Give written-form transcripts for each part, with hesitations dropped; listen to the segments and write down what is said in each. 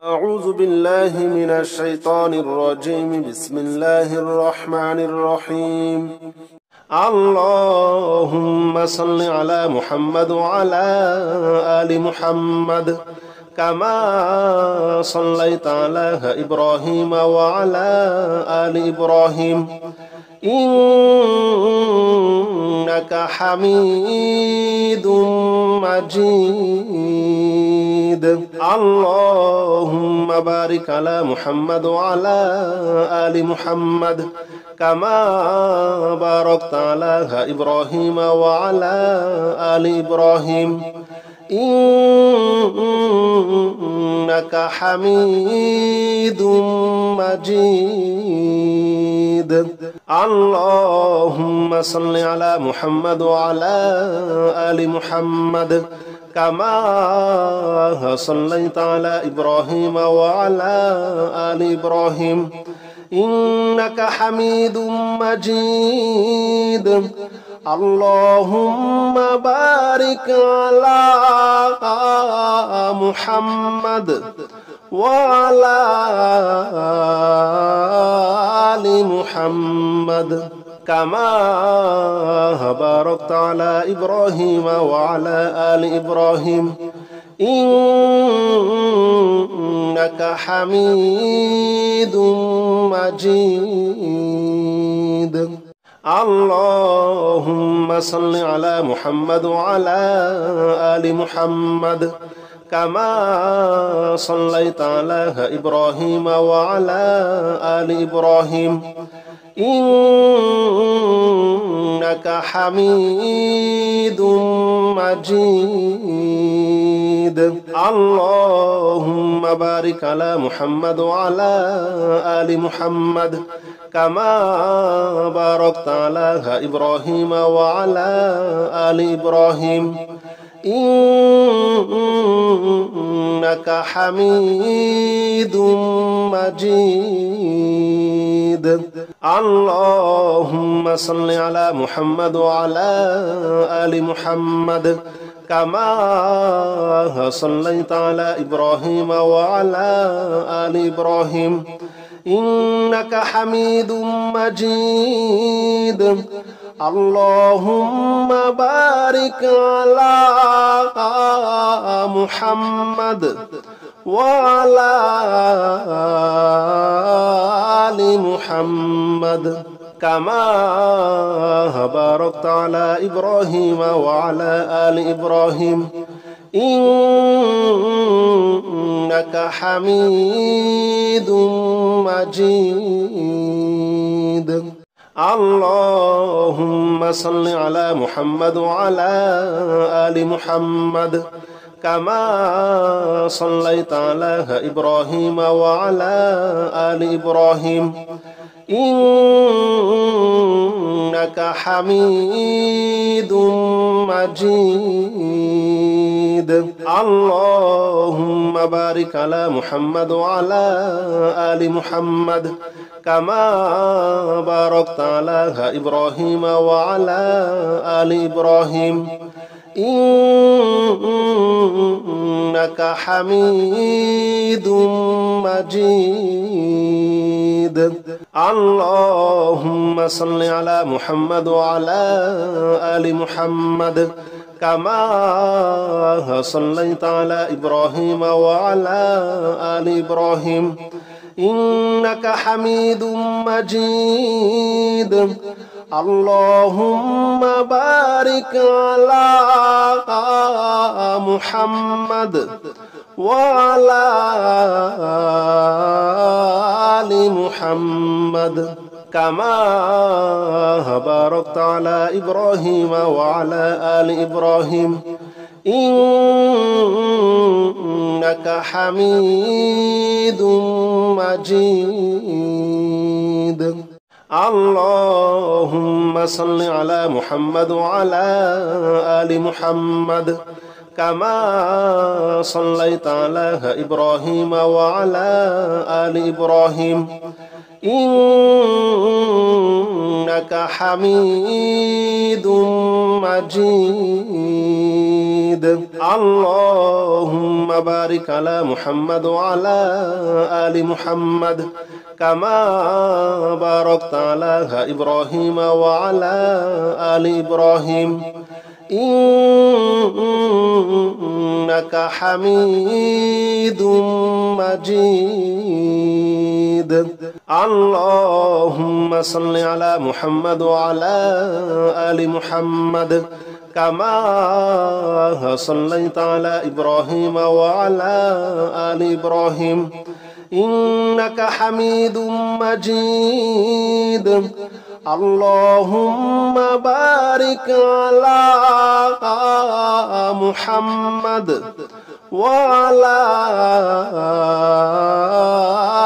أعوذ بالله من الشيطان الرجيم. بسم الله الرحمن الرحيم. اللهم صل على محمد وعلى آل محمد كما صليت على إبراهيم وعلى آل إبراهيم إنك حميد مجيد. اللهم بارك على محمد وعلى آل محمد كما باركت على إبراهيم وعلى آل إبراهيم إنك حميد مجيد. اللهم صل على محمد وعلى آل محمد كما صليت على إبراهيم وعلى آل إبراهيم إنك حميد مجيد. اللهم بارك على محمد وعلى آل محمد كما باركت على إبراهيم وعلى آل إبراهيم إنك حميد مجيد. اللهم صل على محمد وعلى آل محمد كما صليت على إبراهيم وعلى آل إبراهيم إنك حميد مجيد. اللهم بارك على محمد وعلى آل محمد كما باركت على إبراهيم وعلى آل إبراهيم إنك حميد مجيد. اللهم صل على محمد وعلى آل محمد كما صليت على إبراهيم وعلى آل إبراهيم إنك حميد مجيد. اللهم بارك على محمد وعلى آل محمد كما باركت على إبراهيم وعلى آل إبراهيم إنك حميد مجيد. اللهم صل على محمد وعلى آل محمد كما صليت على إبراهيم وعلى آل إبراهيم إنك حميد مجيد. اللهم بارك على محمد وعلى آل محمد كما باركت على إبراهيم وعلى آل إبراهيم إنك حميد مجيد. اللهم صل على محمد وعلى آل محمد كما صليت على إبراهيم وعلى آل إبراهيم إنك حميد مجيد. اللهم بارك على محمد وعلى آل محمد كما باركت على إبراهيم وعلى آل إبراهيم إنك حميد مجيد. اللهم صل على محمد وعلى آل محمد كما صليت على إبراهيم وعلى آل إبراهيم إنك حميد مجيد. اللهم بارك على محمد وعلى آل محمد كما باركت على إبراهيم وعلى آل إبراهيم إنك حميد مجيد اللهم صل على محمد وعلى آل محمد كما صليت على إبراهيم وعلى آل إبراهيم إنك حميد مجيد اللهم بارك على محمد وعلى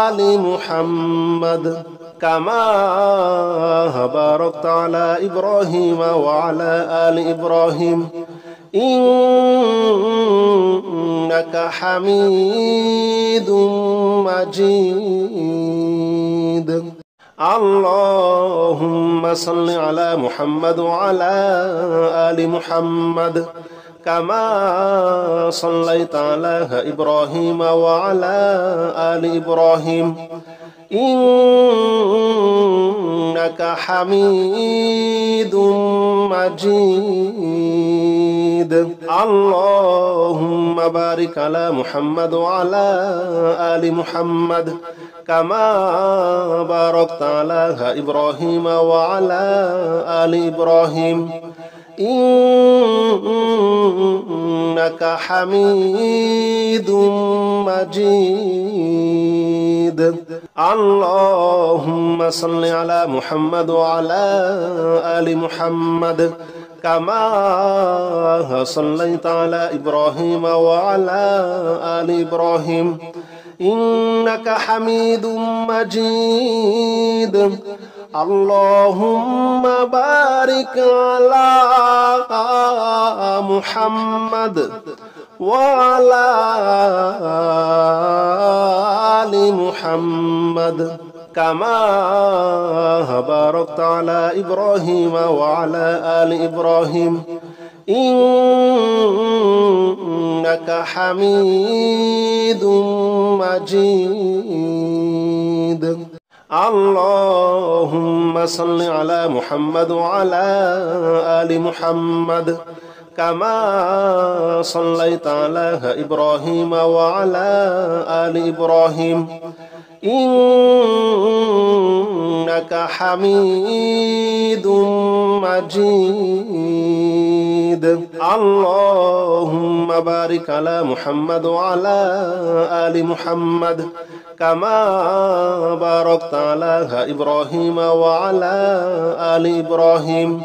آل محمد كما باركت على إبراهيم وعلى آل إبراهيم إنك حميد مجيد اللهم صل على محمد وعلى آل محمد كما صليت على إبراهيم وعلى آل إبراهيم إنك حميد مجيد اللهم بارك على محمد وعلى آل محمد كما باركت على إبراهيم وعلى آل إبراهيم إنك حميد مجيد اللهم صل على محمد وعلى آل محمد كما صليت على إبراهيم وعلى آل إبراهيم إنك حميد مجيد اللهم بارك على محمد وعلى آل محمد كما باركت على إبراهيم وعلى آل إبراهيم إنك حميد مجيد اللهم صل على محمد وعلى آل محمد كما صليت على إبراهيم وعلى آل إبراهيم إنك حميد مجيد اللهم بارك على محمد وعلى آل محمد كما باركت على إبراهيم وعلى آل إبراهيم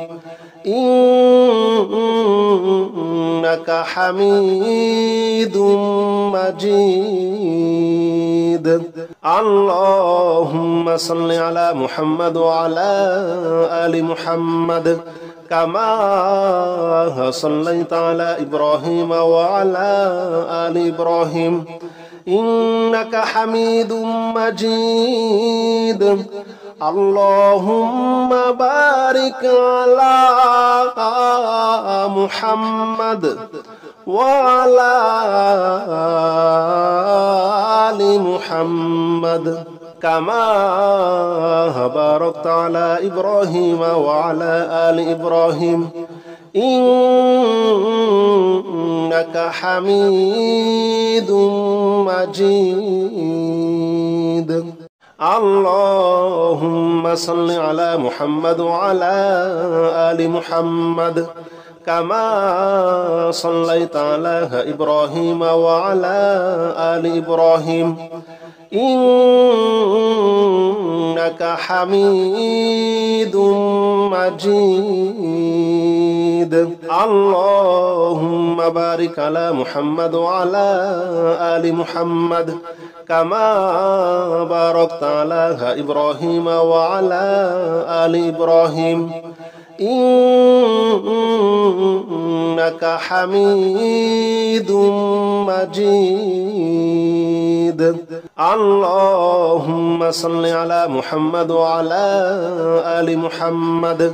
إنك حميد مجيد اللهم صل على محمد وعلى آل محمد كما صليت على إبراهيم وعلى آل إبراهيم إنك حميد مجيد اللهم بارك على محمد وعلى آل محمد كما باركت على إبراهيم وعلى آل إبراهيم إنك حميد مجيد اللهم صل على محمد وعلى آل محمد كما صليت على إبراهيم وعلى آل إبراهيم إنك حميد مجيد اللهم بارك على محمد وعلى آل محمد كما باركت على إبراهيم وعلى آل إبراهيم إنك حميد مجيد اللهم صل على محمد وعلى آل محمد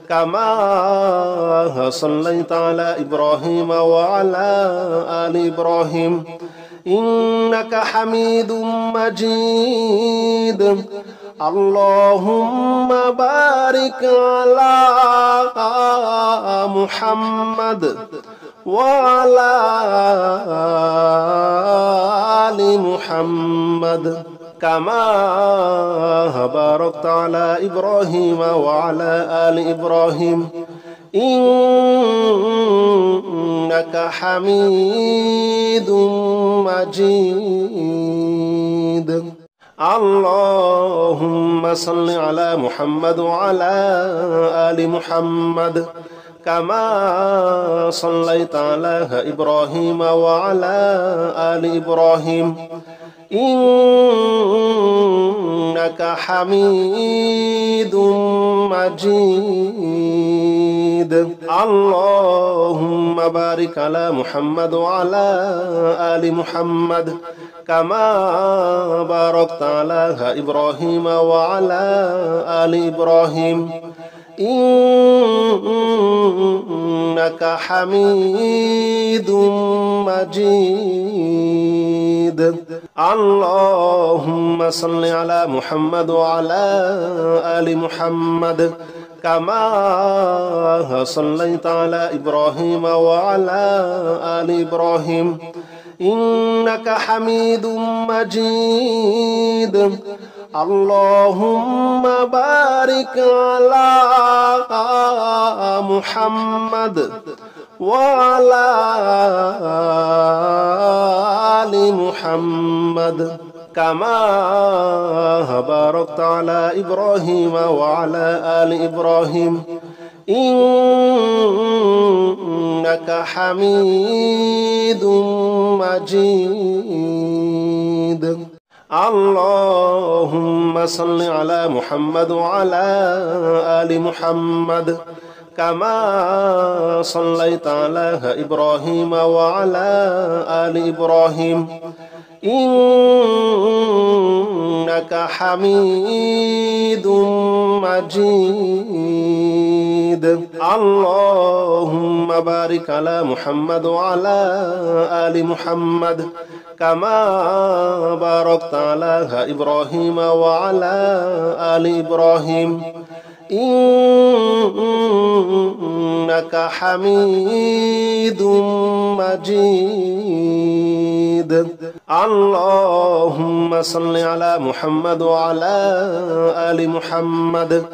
كما صليت على إبراهيم وعلى آل إبراهيم إنك حميد مجيد اللهم بارك على محمد وعلى آل محمد كما باركت على إبراهيم وعلى آل إبراهيم إنك حميد مجيد اللهم صل على محمد وعلى آل محمد كما صليت على إبراهيم وعلى آل إبراهيم إنك حميد مجيد اللهم بارك على محمد وعلى آل محمد كما باركت على إبراهيم وعلى آل إبراهيم إنك حميد مجيد اللهم صل على محمد وعلى آل محمد كما صليت على إبراهيم وعلى آل إبراهيم إنك حميد مجيد اللهم بارك على محمد وعلى آل محمد كما باركت على إبراهيم وعلى آل إبراهيم إنك حميد مجيد اللهم صل على محمد وعلى آل محمد كما صليت على إبراهيم وعلى آل إبراهيم إنك حميد مجيد اللهم بارك على محمد وعلى آل محمد كما باركت على إبراهيم وعلى آل إبراهيم إنك حميد مجيد اللهم صل على محمد وعلى آل محمد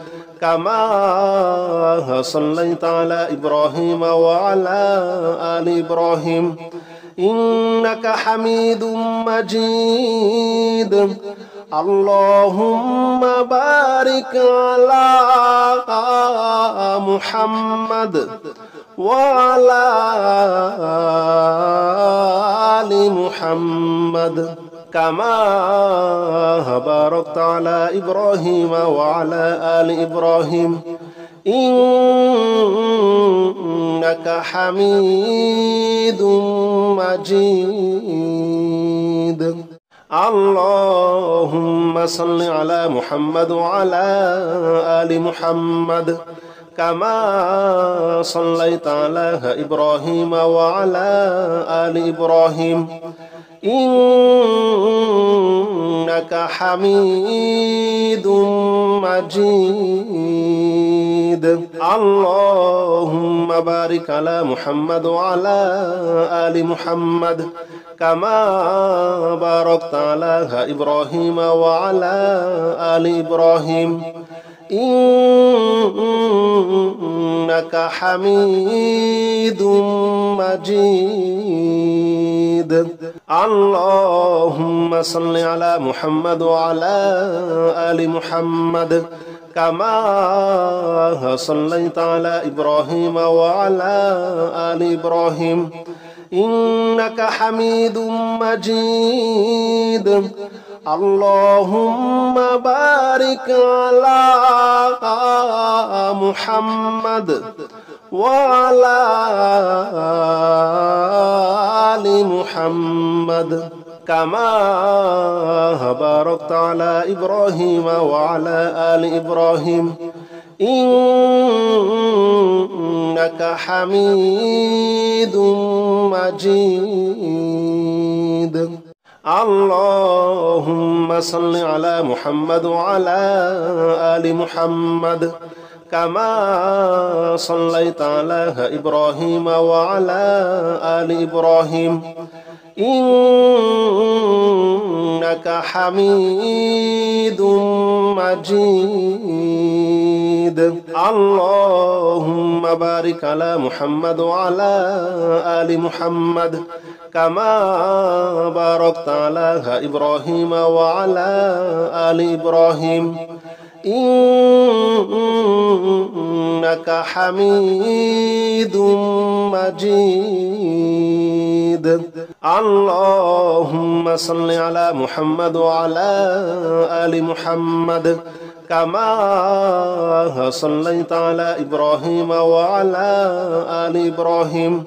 كما صليت على إبراهيم وعلى آل إبراهيم إنك حميد مجيد اللهم بارك على محمد وعلى آل محمد كما باركت على إبراهيم وعلى آل إبراهيم إنك حميد مجيد اللهم صل على محمد وعلى آل محمد كما صليت على إبراهيم وعلى آل إبراهيم إنك حميد مجيد اللهم بارك على محمد وعلى آل محمد كما باركت على إبراهيم وعلى آل إبراهيم إنك حميد مجيد اللهم صل على محمد وعلى آل محمد كما صليت على إبراهيم وعلى آل إبراهيم إنك حميد مجيد اللهم بارك على محمد وعلى آل محمد كما باركت على إبراهيم وعلى آل إبراهيم إنك حميد مجيد. اللهم صل على محمد وعلى آل محمد كما صليت على إبراهيم وعلى آل إبراهيم إنك حميد مجيد. اللهم بارك على محمد وعلى آل محمد كما باركت على إبراهيم وعلى آل إبراهيم إنك حميد مجيد. اللهم صل على محمد وعلى آل محمد كما صليت على إبراهيم وعلى آل إبراهيم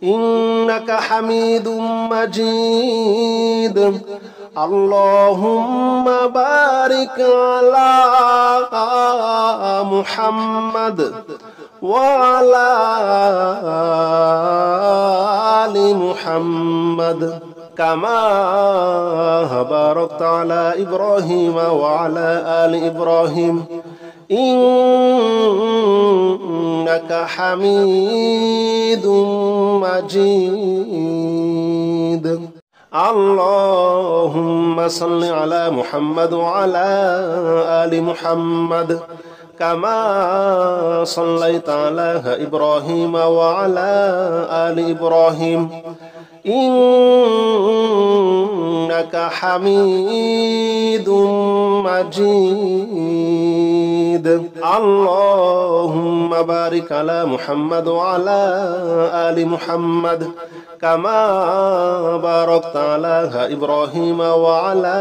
إنك حميد مجيد. اللهم بارك على محمد وعلى آل محمد كما باركت على إبراهيم وعلى آل إبراهيم إنك حميد مجيد. اللهم صل على محمد وعلى آل محمد كما صليت على إبراهيم وعلى آل إبراهيم إنك حميد مجيد. اللهم بارك على محمد وعلى آل محمد كما باركت على إبراهيم وعلى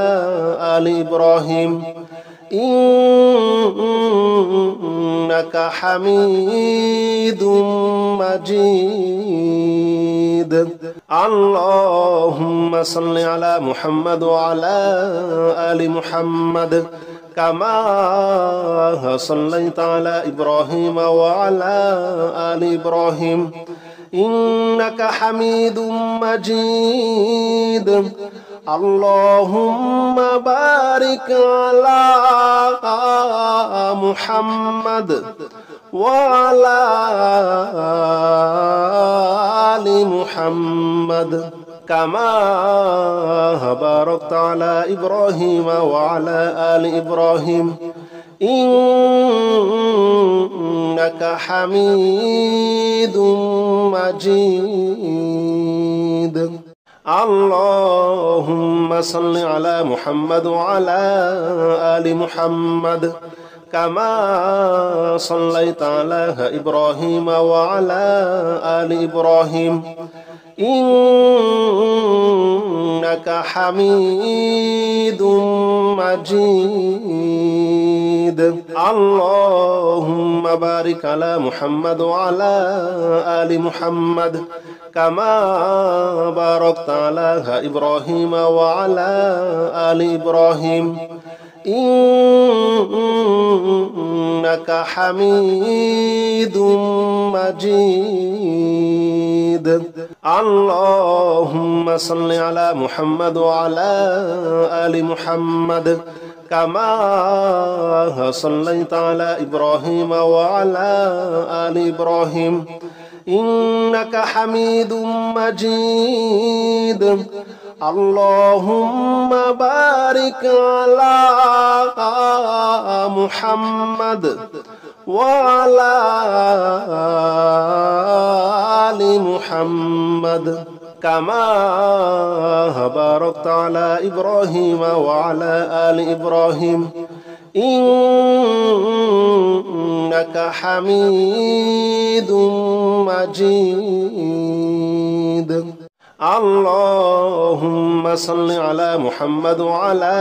آل إبراهيم إنك حميد مجيد. اللهم صل على محمد وعلى آل محمد كما صليت على إبراهيم وعلى آل إبراهيم إنك حميد مجيد. اللهم بارك على محمد وعلى آل محمد كما باركت على إبراهيم وعلى آل إبراهيم إنك حميد مجيد. اللهم صل على محمد وعلى آل محمد كما صليت على إبراهيم وعلى آل إبراهيم إنك حميد مجيد. اللهم بارك على محمد وعلى آل محمد كما باركت على إبراهيم وعلى آل إبراهيم إنك حميد مجيد. اللهم صل على محمد وعلى آل محمد كما صليت على إبراهيم وعلى آل إبراهيم إنك حميد مجيد. اللهم بارك على محمد وعلى آل محمد كما باركت على إبراهيم وعلى آل إبراهيم إنك حميد مجيد. اللهم صل على محمد وعلى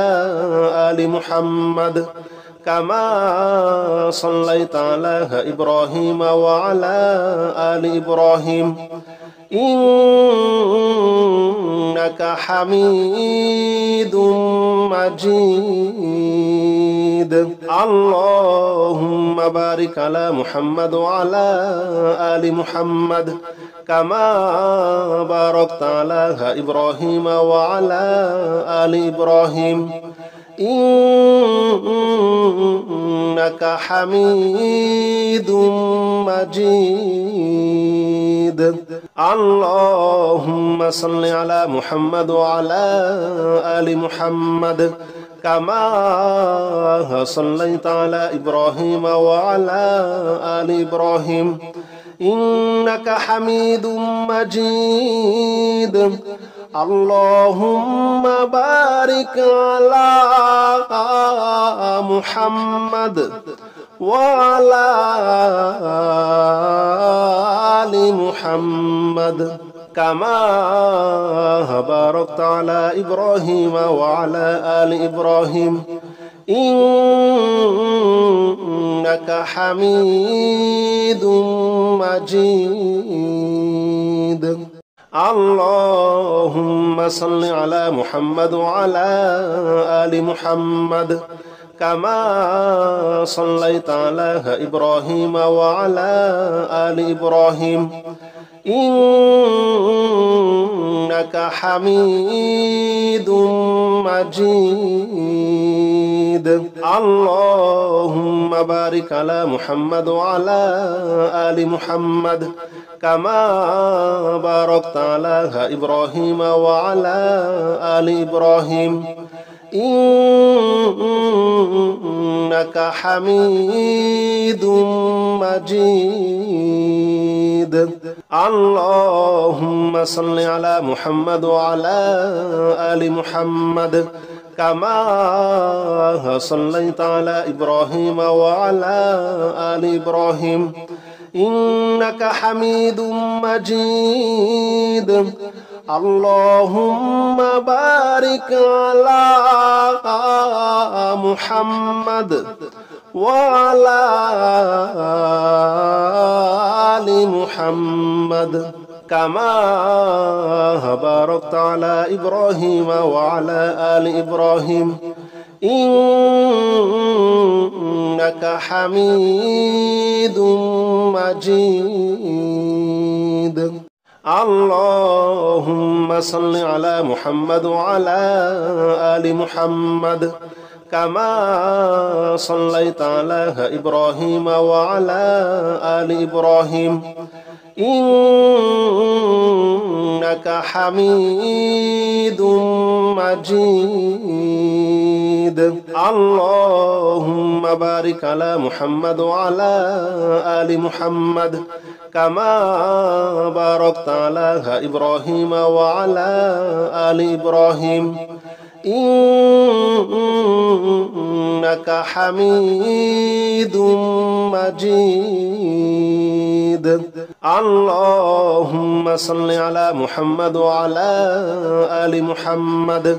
آل محمد كما صليت على إبراهيم وعلى آل إبراهيم إنك حميد مجيد اللهم بارك على محمد وعلى آل محمد كما باركت على إبراهيم وعلى آل إبراهيم إنك حميد مجيد اللهم صل على محمد وعلى آل محمد كما صليت على إبراهيم وعلى آل إبراهيم إنك حميد مجيد اللهم بارك على محمد وعلى آل محمد كما باركت على إبراهيم وعلى آل إبراهيم إنك حميد مجيد اللهم صل على محمد وعلى آل محمد كما صليت على إبراهيم وعلى آل إبراهيم إنك حميد مجيد اللهم بارك على محمد وعلى آل محمد كما باركت على إبراهيم وعلى آل إبراهيم إنك حميد مجيد اللهم صل على محمد وعلى آل محمد كما صليت على إبراهيم وعلى آل إبراهيم إنك حميد مجيد اللهم بارك على محمد وعلى آل محمد كما باركت على إبراهيم وعلى آل إبراهيم إنك حميد مجيد اللهم صل على محمد وعلى آل محمد كما صليت على إبراهيم وعلى آل إبراهيم إنك حميد مجيد اللهم بارك على محمد وعلى آل محمد كما باركت على إبراهيم وعلى آل إبراهيم إنك حميد مجيد اللهم صل على محمد وعلى آل محمد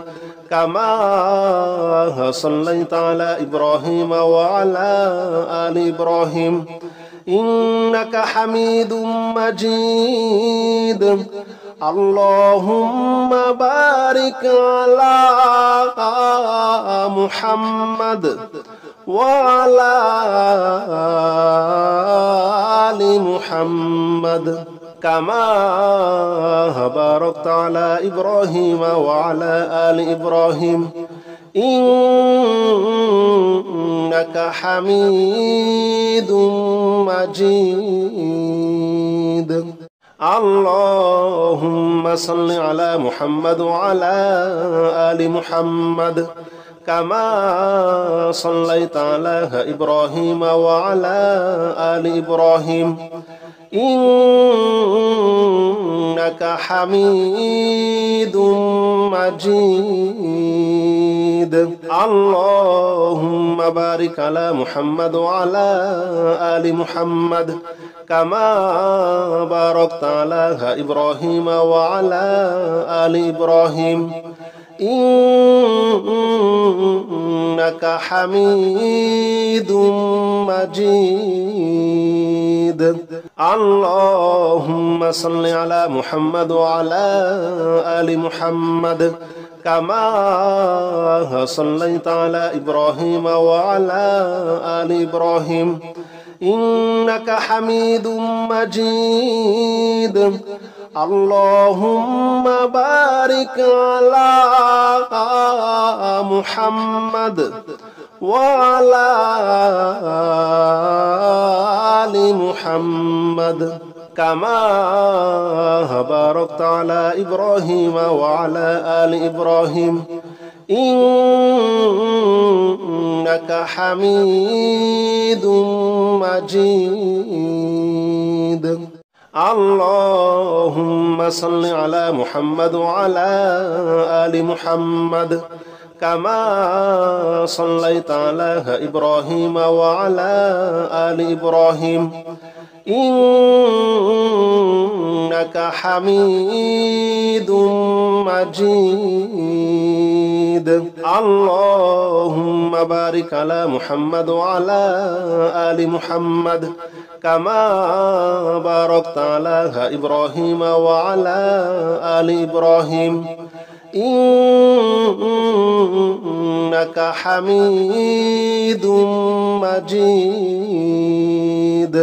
كما صليت على إبراهيم وعلى آل إبراهيم إنك حميد مجيد اللهم بارك على محمد وعلى آل محمد كما باركت على إبراهيم وعلى آل إبراهيم إنك حميد مجيد اللهم صل على محمد وعلى آل محمد كما صليت على إبراهيم وعلى آل إبراهيم إنك حميد مجيد اللهم بارك على محمد وعلى آل محمد كما باركت على إبراهيم وعلى آل إبراهيم إنك حميد مجيد. اللهم صل على محمد وعلى آل محمد كما صليت على إبراهيم وعلى آل إبراهيم إنك حميد مجيد. اللهم بارك على محمد وعلى آل محمد كما باركت على إبراهيم وعلى آل إبراهيم إنك حميد مجيد. اللهم صل على محمد وعلى آل محمد كما صليت على إبراهيم وعلى آل إبراهيم إنك حميد مجيد. اللهم بارك على محمد وعلى آل محمد كما باركت على إبراهيم وعلى آل إبراهيم إنك حميد مجيد.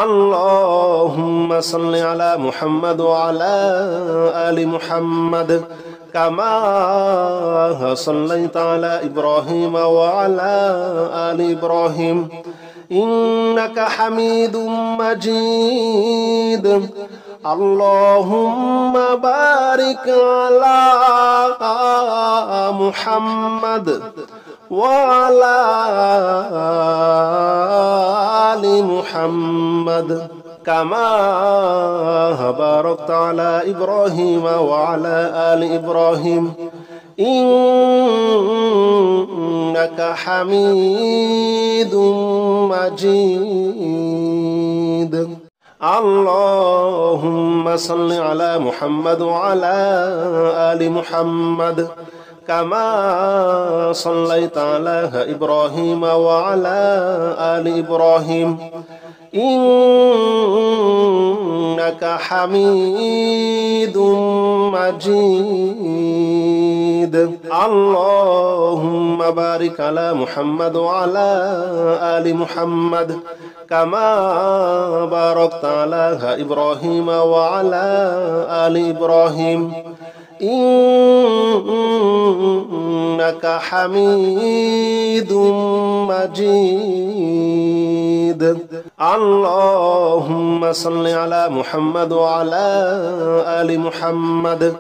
اللهم صل على محمد وعلى آل محمد كما صليت على إبراهيم وعلى آل إبراهيم إنك حميد مجيد. اللهم بارك على محمد وعلى آل محمد كما باركت على إبراهيم وعلى آل إبراهيم إنك حميد مجيد. اللهم صل على محمد وعلى آل محمد كما صليت على إبراهيم وعلى آل إبراهيم إنك حميد مجيد. اللهم بارك على محمد وعلى آل محمد كما باركت على إبراهيم وعلى آل إبراهيم إنك حميد مجيد. اللهم صل على محمد وعلى آل محمد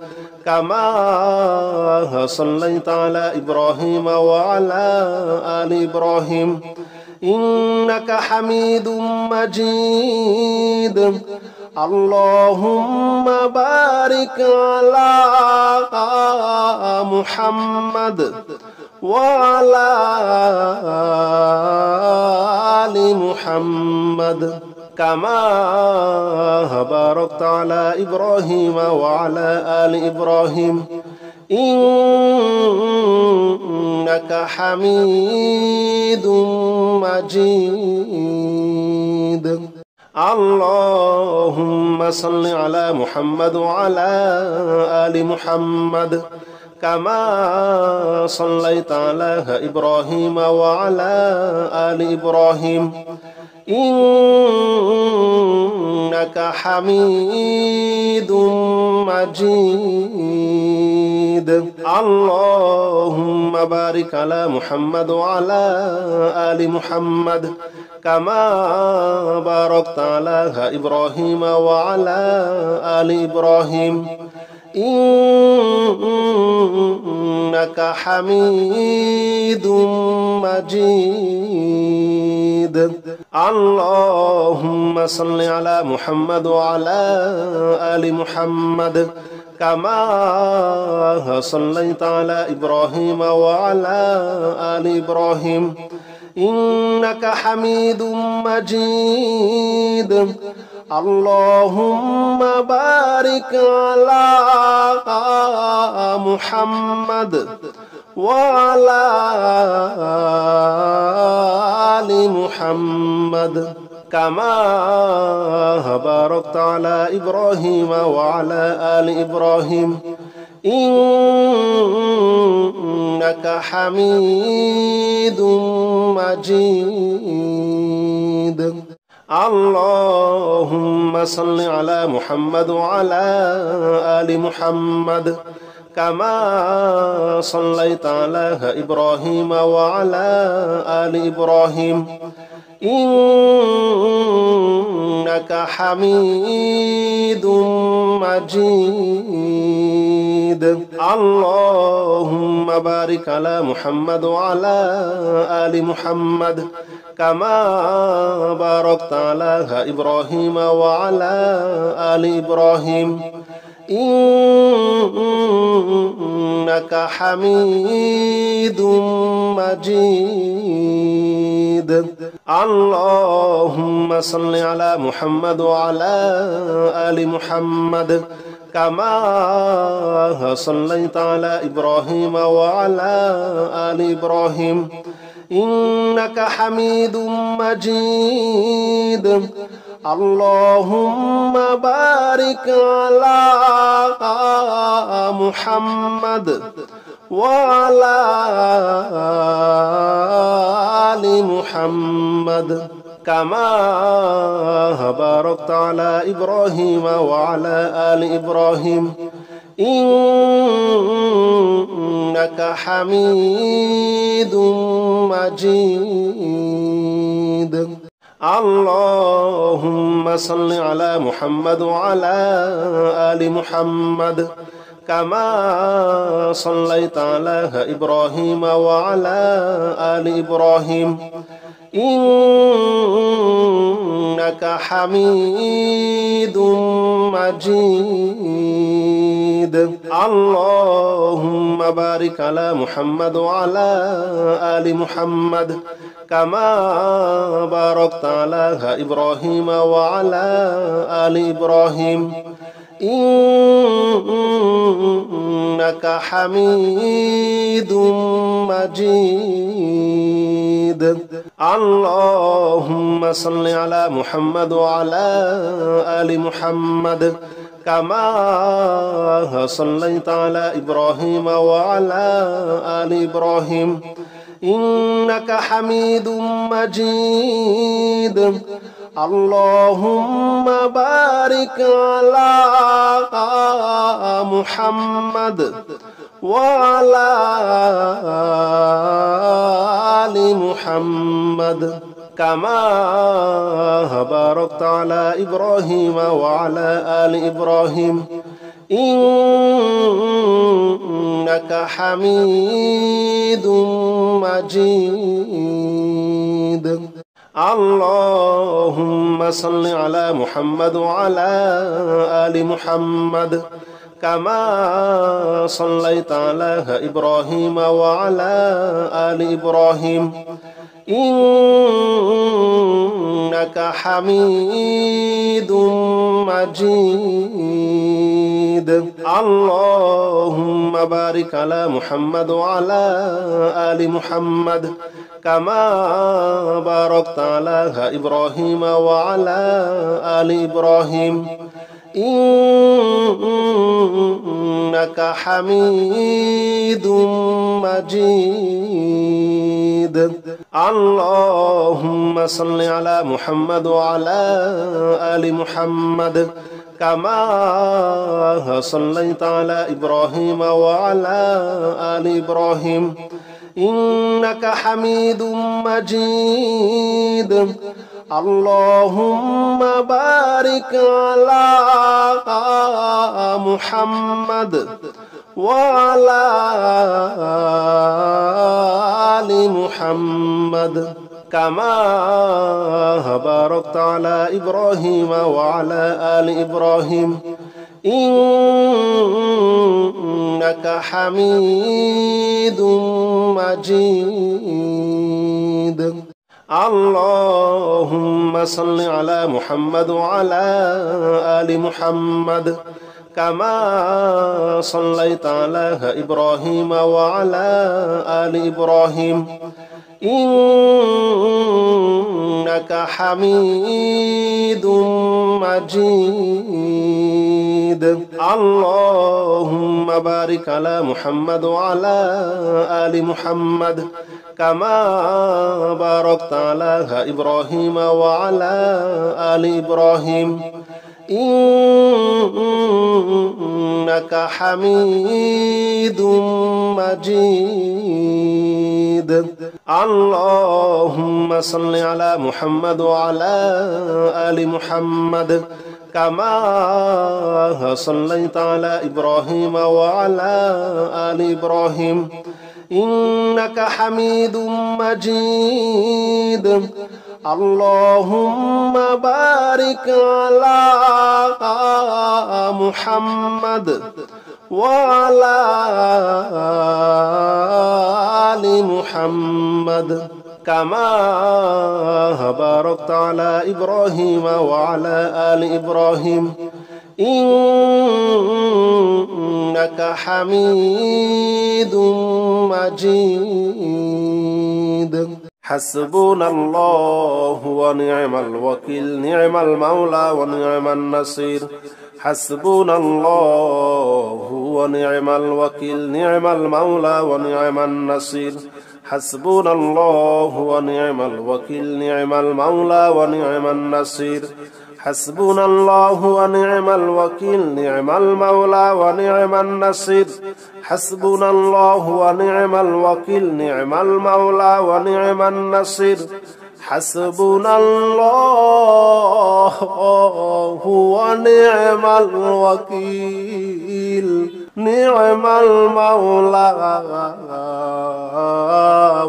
كما صليت على إبراهيم وعلى آل إبراهيم إنك حميد مجيد. اللهم بارك على محمد وعلى آل محمد كما باركت على إبراهيم وعلى آل إبراهيم إنك حميد مجيد. اللهم صل على محمد وعلى آل محمد كما صليت على إبراهيم وعلى آل إبراهيم إنك حميد مجيد. اللهم بارك على محمد وعلى آل محمد كما باركت على إبراهيم وعلى آل إبراهيم إنك حميد مجيد. اللهم صل على محمد وعلى آل محمد كما صليت على إبراهيم وعلى آل إبراهيم إنك حميد مجيد. اللهم بارك على محمد وعلى آل محمد كما باركت على إبراهيم وعلى آل إبراهيم إنك حميد مجيد اللهم صل على محمد وعلى آل محمد كما صليت على إبراهيم وعلى آل إبراهيم إنك حميد مجيد اللهم بارك على محمد وعلى آل محمد كما باركت على إبراهيم وعلى آل إبراهيم إنك حميد مجيد اللهم صل على محمد وعلى آل محمد كما صليت على إبراهيم وعلى آل إبراهيم إنك حميد مجيد اللهم بارك على محمد وعلى آل محمد كما باركت على إبراهيم وعلى آل إبراهيم إنك حميد مجيد اللهم صل على محمد وعلى آل محمد كما صليت على إبراهيم وعلى آل إبراهيم إنك حميد مجيد اللهم بارك على محمد وعلى آل محمد كما باركت على إبراهيم وعلى آل إبراهيم إنك حميد مجيد اللهم صل على محمد وعلى آل محمد كما صليت على إبراهيم وعلى آل إبراهيم إنك حميد مجيد اللهم بارك على محمد وعلى آل محمد كما باركت على إبراهيم وعلى آل إبراهيم إنك حميد مجيد اللهم صل على محمد وعلى آل محمد كما صليت على إبراهيم وعلى آل إبراهيم إنك حميد مجيد اللهم بارك على محمد وعلى آل محمد كما باركت على إبراهيم وعلى آل إبراهيم إنك حميد مجيد اللهم صل على محمد وعلى آل محمد كما صليت على إبراهيم وعلى آل إبراهيم إنك حميد مجيد اللهم بارك على محمد وعلى آل محمد كما باركت على إبراهيم وعلى آل إبراهيم إنك حميد مجيد اللهم صل على محمد وعلى آل محمد كما صليت على إبراهيم وعلى آل إبراهيم إنك حميد مجيد اللهم بارك على محمد وعلى آل محمد كما باركت على إبراهيم وعلى آل إبراهيم إنك حميد مجيد اللهم صل على محمد وعلى آل محمد كما صليت على إبراهيم وعلى آل إبراهيم إنك حميد مجيد اللهم بارك على محمد وعلى آل محمد كما باركت على إبراهيم وعلى آل إبراهيم إنك حميد مجيد حسبنا الله ونعم الوكيل نعم المولى ونعم النصير حسبنا الله ونعم الوكيل نعم المولى ونعم النصير حسبنا الله ونعم الوكيل نعم المولى ونعم النصير حسبنا الله ونعم الوكيل نعم المولى ونعم النصير حسبنا الله ونعم الوكيل نعم المولى ونعم النصير حسبنا الله ونعم الوكيل نعم المولى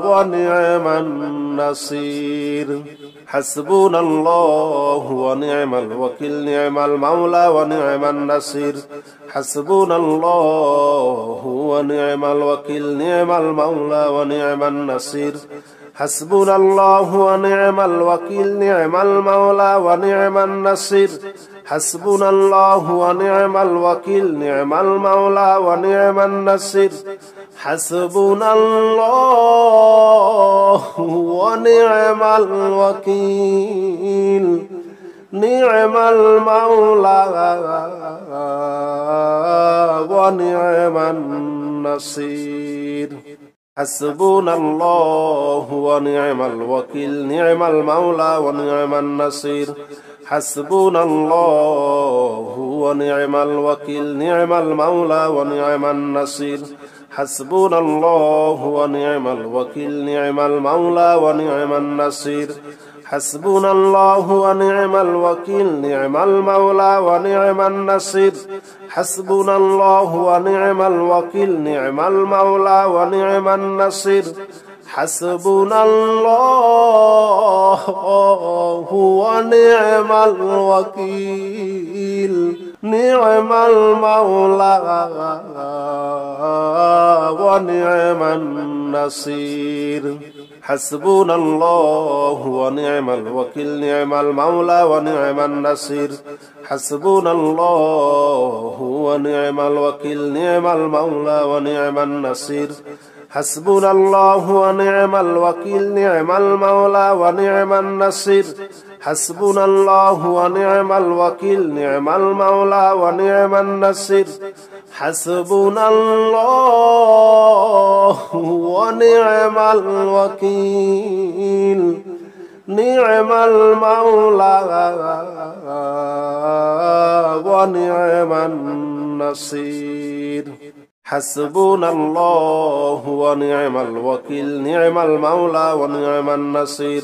ونعم النصير حسبنا الله ونعم الوكيل نعم المولى ونعم النصير حسبنا الله ونعم الوكيل نعم المولى ونعم النصير حسبنا الله ونعم الوكيل نعم المولى ونعم النصير حسبنا الله ونعم الوكيل نعم المولى ونعم النصير حسبنا الله ونعم الوكيل نعم المولى ونعم النصير حسبنا الله ونعم الوكيل نعم المولى ونعم النصير حسبنا الله ونعم الوكيل نعم المولى ونعم النصير حسبنا الله ونعم الوكيل نعم المولى ونعم النصير حسبنا الله ونعم الوكيل نعم المولى ونعم النصير حسبنا الله ونعم الوكيل نعم المولى ونعم النصير حسبنا الله ونعم الوكيل نعم المولى ونعم النصير حسبنا الله ونعم الوكيل نعم المولى ونعم النصير حسبنا الله ونعم الوكيل نعم المولى ونعم النصير حسبنا الله ونعم الوكيل نعم المولى ونعم النصير حسبنا الله ونعم الوكيل نعم المولى ونعم النصير حسبنا الله ونعم الوكيل نعم المولى ونعم النصير حسبنا الله ونعم الوكيل نعم المولى ونعم النصير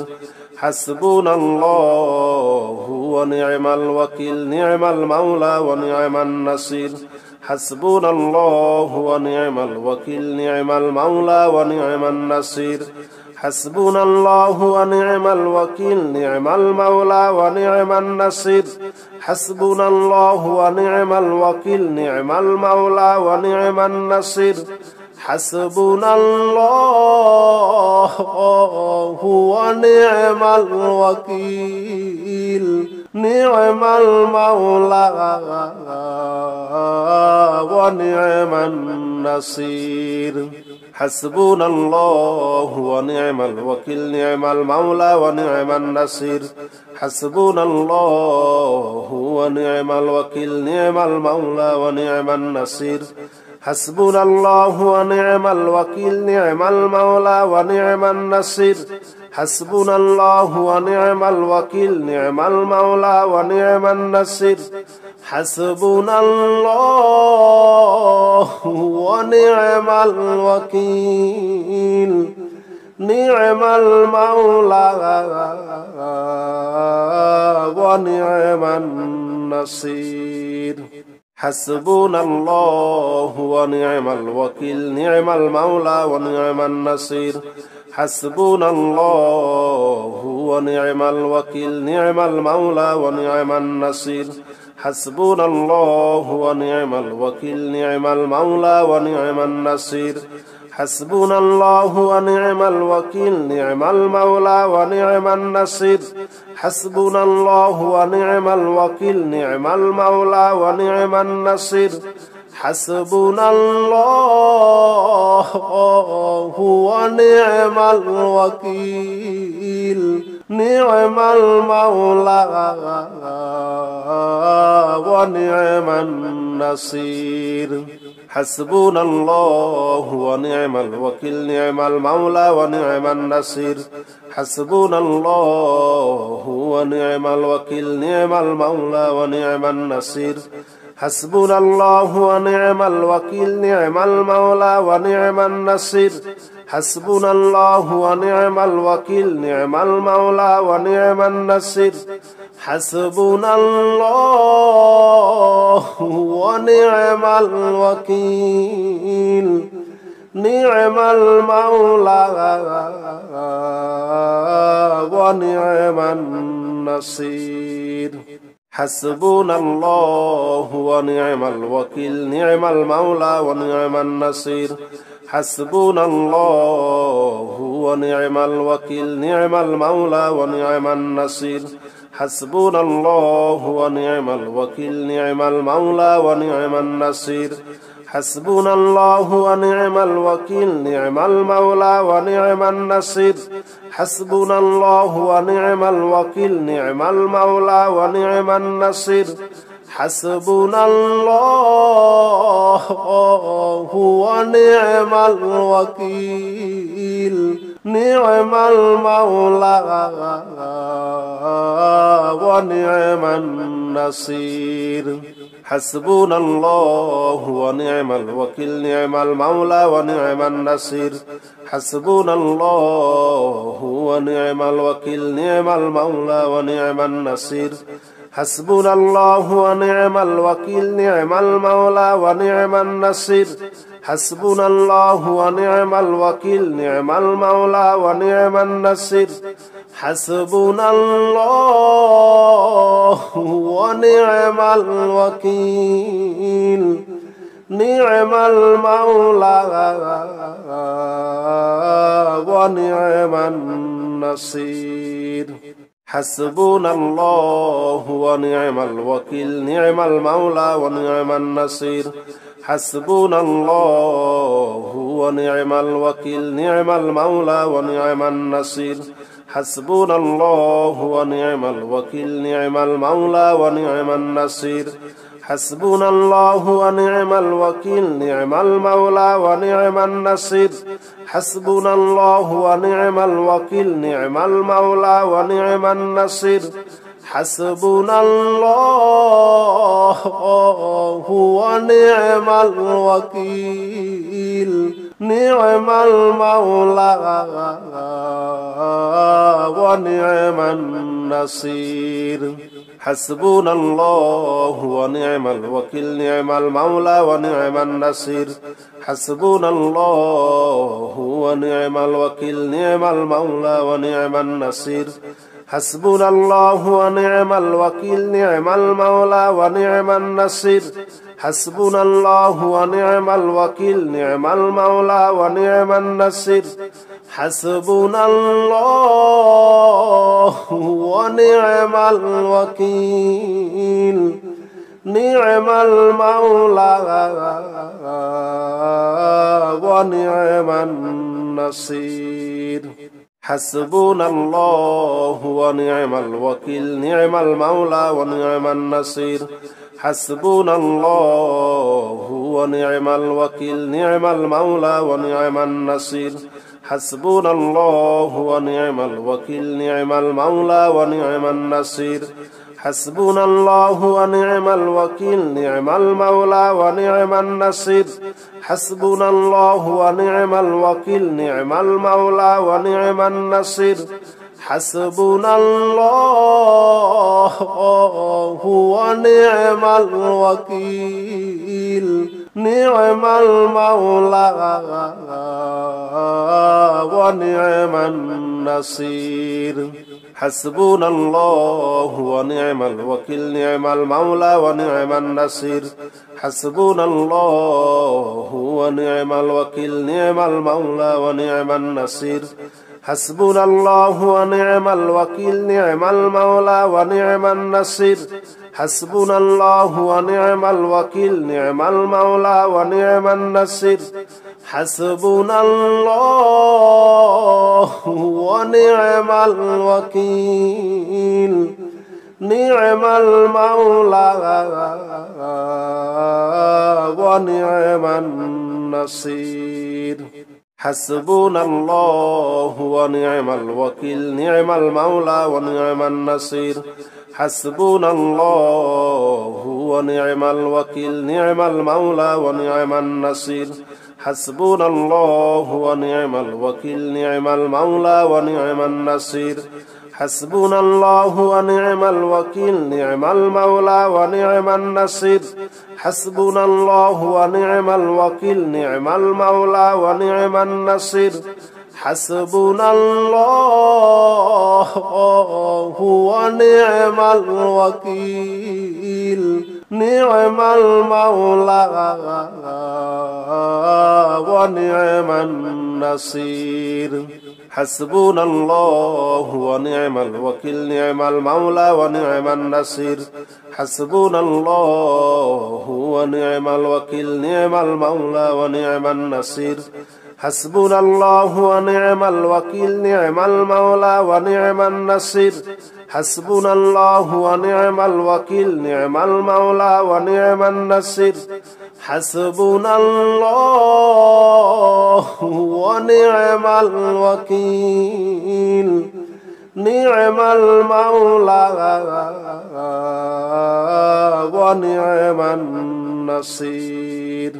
حسبنا الله ونعم الوكيل نعم المولى ونعم النصير حسبنا الله ونعم الوكيل نعم المولى ونعم النصير حسبنا الله ونعم الوكيل نعم المولى ونعم النصير حسبنا الله ونعم الوكيل نعم المولى ونعم النصير حسبنا الله ونعم الوكيل نعم المولى ونعم النصير حسبنا الله ونعم الوكيل نعم المولى ونعم النصير حسبنا الله ونعم الوكيل نعم المولى ونعم النصير حسبنا الله ونعم الوكيل نعم المولى ونعم النصير حسبنا الله ونعم الوكيل نعم المولى ونعم النصير حسبنا الله ونعم الوكيل نعم المولى ونعم النصير حسبنا الله ونعم الوكيل نعم المولى ونعم النصير حسبنا الله ونعم الوكيل نعم المولى ونعم النصير حسبنا الله ونعم الوكيل نعم المولى ونعم النصير حسبنا الله ونعم الوكيل نعم المولى ونعم النصير حسبنا الله ونعم الوكيل نعم المولى ونعم النصير حسبنا الله ونعم الوكيل نعم المولى ونعم النصير حسبنا الله ونعم الوكيل نعم المولى ونعم النصير حسبنا الله ونعم الوكيل نعم المولى ونعم النصير حسبنا الله ونعم الوكيل نعم المولى ونعم النصير حسبنا الله ونعم الوكيل نعم المولى ونعم النصير حسبنا الله ونعم الوكيل نعم المولى ونعم النصير حسبنا الله ونعم الوكيل نعم المولى ونعم النصير حسبنا الله ونعم الوكيل نعم المولى ونعم النصير حسبنا الله ونعم الوكيل نعم المولى ونعم النصير حسبنا الله ونعم الوكيل نعم المولى ونعم النصير حسبنا الله ونعم الوكيل نعم المولى ونعم النصير حسبنا الله ونعم الوكيل نعم المولى ونعم النصير حسبنا الله ونعم الوكيل نعم المولى ونعم النصير حسبنا الله ونعم الوكيل نعم المولى ونعم النصير حسبنا الله ونعم الوكيل نعم المولى ونعم النصير حسبنا الله ونعم الوكيل نعم المولى ونعم النصير حسبنا الله ونعم الوكيل نعم المولى ونعم النصير حسبنا الله ونعم الوكيل نعم المولى ونعم النصير حسبنا الله ونعم الوكيل نعم المولى ونعم النصير حسبنا الله ونعم الوكيل نعم المولى ونعم النصير حسبنا الله ونعم الوكيل نعم المولى ونعم النصير حسبنا الله ونعم الوكيل نعم المولى ونعم النصير حسبنا الله ونعم الوكيل نعم المولى ونعم النصير حسبنا الله ونعم الوكيل نعم المولى ونعم النصير حسبنا الله ونعم الوكيل نعم المولى ونعم النصير حسبنا الله ونعم الوكيل نعم المولى ونعم النصير حسبنا الله ونعم الوكيل نعم المولى ونعم النصير حسبنا الله ونعم الوكيل نعم المولى ونعم النصير حسبنا الله ونعم الوكيل نعم المولى ونعم النصير حسبنا الله ونعم الوكيل نعم المولى ونعم النصير حسبنا الله ونعم الوكيل نعم المولى ونعم النصير حسبنا الله ونعم الوكيل نعم المولى ونعم النصير حسبنا الله ونعم الوكيل نعم المولى ونعم النصير حسبنا الله ونعم الوكيل نعم المولى ونعم النصير حسبنا الله ونعم الوكيل نعم المولى ونعم النصير حسبنا الله ونعم الوكيل نعم المولى ونعم النصير حسبنا الله ونعم الوكيل نعم المولى ونعم النصير حسبنا الله ونعم الوكيل نعم المولى ونعم النصير حسبنا الله ونعم الوكيل نعم المولى ونعم النصير حسبنا الله ونعم الوكيل نعم المولى ونعم النصير حسبنا الله ونعم الوكيل نعم المولى ونعم النصير حسبنا الله ونعم الوكيل نعم المولى ونعم النصير حسبنا الله ونعم الوكيل نعم المولى ونعم النصير حسبنا الله ونعم الوكيل نعم المولى ونعم النصير حسبنا الله ونعم الوكيل نعم المولى ونعم النصير حسبنا الله ونعم الوكيل نعم المولى ونعم النصير حسبنا الله ونعم الوكيل نعم المولى ونعم النصير حسبنا الله ونعم الوكيل نعم المولى ونعم النصير حسبنا الله ونعم الوكيل نعم المولى ونعم النصير حسبنا الله ونعم الوكيل نعم المولى ونعم النصير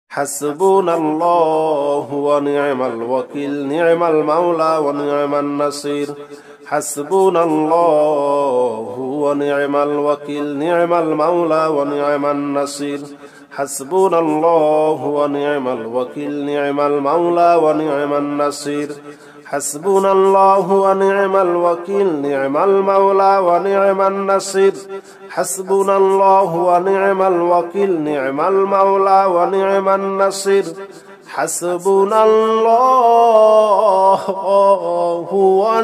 حسبنا الله ونعم الوكيل نعم المولى ونعم النصير حسبنا الله ونعم الوكيل نعم المولى ونعم النصير حسبنا الله ونعم الوكيل نعم المولى ونعم النصير حسبنا الله ونعم الوكيل نعم المولى ونعم النصير حسبنا الله ونعم الوكيل نعم المولى ونعم النصير حسبنا الله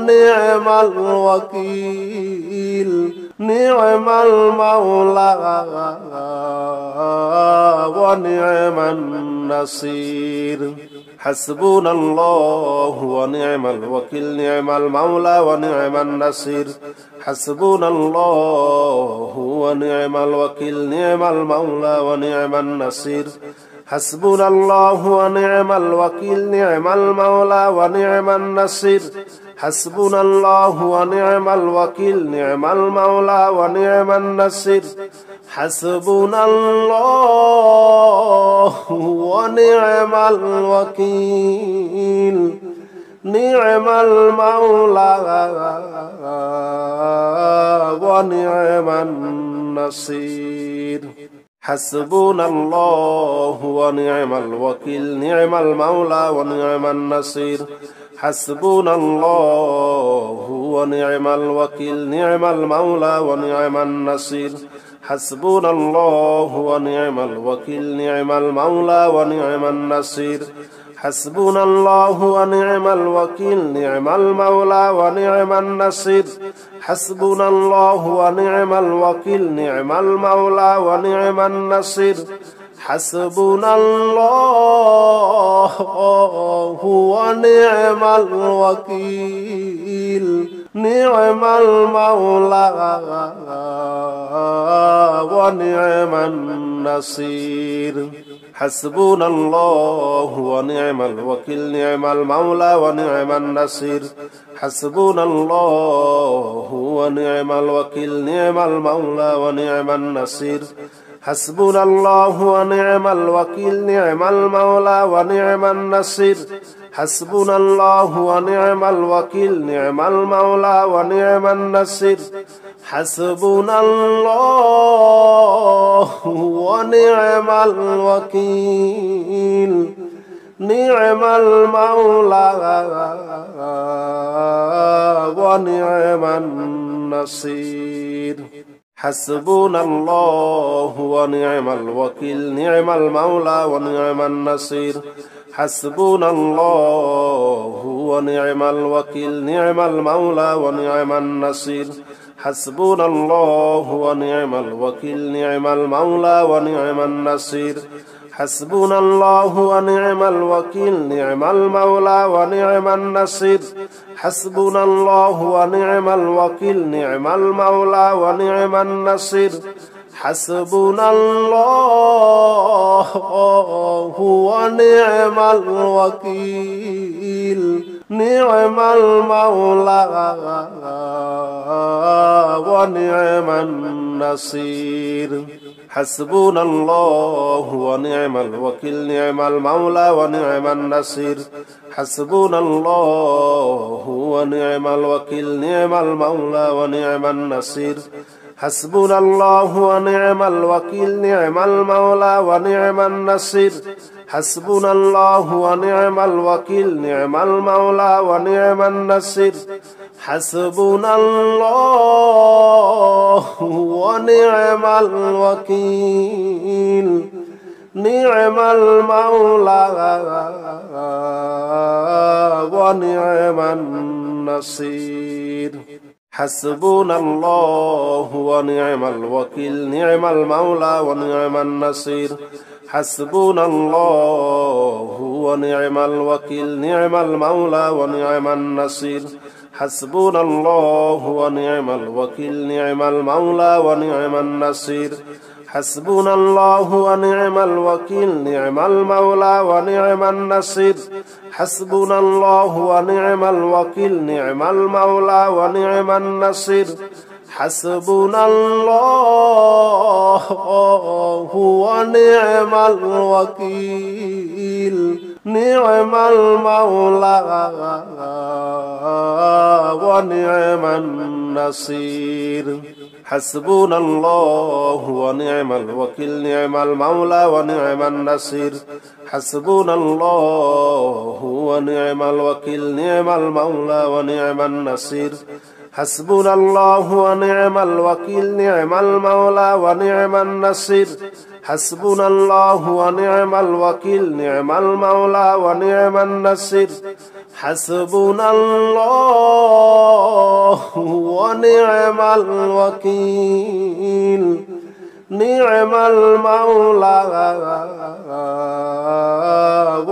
ونعم الوكيل نعم المولى ونعم النصير حسبنا الله ونعم الوكيل نعم المولى ونعم النصير حسبنا الله ونعم الوكيل نعم المولى ونعم النصير حسبنا الله ونعم الوكيل نعم المولى ونعم النصير حسبنا الله ونعم الوكيل نعم المولى ونعم النصير حسبنا الله ونعم الوكيل نعم المولى ونعم النصير حسبنا الله ونعم الوكيل نعم المولى ونعم النصير حسبنا الله ونعم الوكيل نعم المولى ونعم النصير حسبنا الله ونعم الوكيل نعم المولى ونعم النصير حسبنا الله ونعم الوكيل نعم المولى ونعم النصير حسبنا الله ونعم الوكيل نعم المولى ونعم النصير حسبنا الله ونعم الوكيل نعم المولى ونعم النصير حسبنا الله ونعم الوكيل نعم المولى ونعم النصير حسبنا الله ونعم الوكيل نعم المولى ونعم النصير حسبنا الله ونعم الوكيل نعم المولى ونعم النصير حسبنا الله ونعم الوكيل نعم المولى ونعم النصير حسبنا الله ونعم الوكيل نعم المولى ونعم النصير حسبنا الله ونعم الوكيل نعم المولى ونعم النصير حسبنا الله ونعم الوكيل نعم المولى ونعم النصير حسبنا الله ونعم الوكيل نعم المولى ونعم النصير حسبنا الله ونعم الوكيل نعم المولى ونعم النصير حسبنا الله ونعم الوكيل نعم المولى ونعم النصير حسبنا الله ونعم الوكيل نعم المولى ونعم النصير حسبنا الله ونعم الوكيل نعم المولى ونعم النصير حسبنا الله ونعم الوكيل نعم المولى ونعم النصير حسبنا الله ونعم الوكيل نعم المولى ونعم النصير حسبنا الله ونعم الوكيل نعم المولى ونعم النصير حسبنا الله ونعم الوكيل نعم المولى ونعم النصير حسبنا الله ونعم الوكيل نعم المولى ونعم النصير حسبنا الله ونعم الوكيل نعم المولى ونعم النصير حسبنا الله ونعم الوكيل نعم المولى ونعم النصير حسبنا الله ونعم الوكيل نعم المولى ونعم النصير حسبنا الله ونعم الوكيل نعم المولى ونعم النصير حسبنا الله ونعم الوكيل نعم المولى ونعم النصير حسبنا الله ونعم الوكيل نعم المولى ونعم النصير حسبنا الله ونعم الوكيل نعم المولى ونعم النصير حسبنا الله ونعم الوكيل نعم المولى ونعم النصير حسبنا الله ونعم الوكيل نعم المولى ونعم النصير حسبنا الله ونعم الوكيل نعم المولى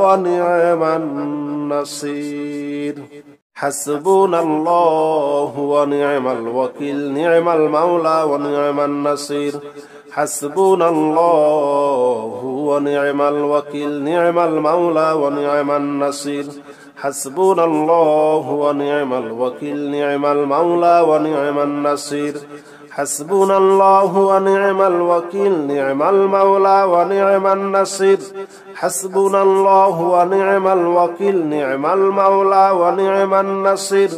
ونعم النصير حسبنا الله ونعم الوكيل نعم المولى ونعم النصير حسبنا الله ونعم الوكيل نعم المولى ونعم النصير حسبنا الله ونعم الوكيل نعم المولى ونعم النصير حسبنا الله ونعم الوكيل نعم المولى ونعم النصير حسبنا الله ونعم الوكيل نعم المولى ونعم النصير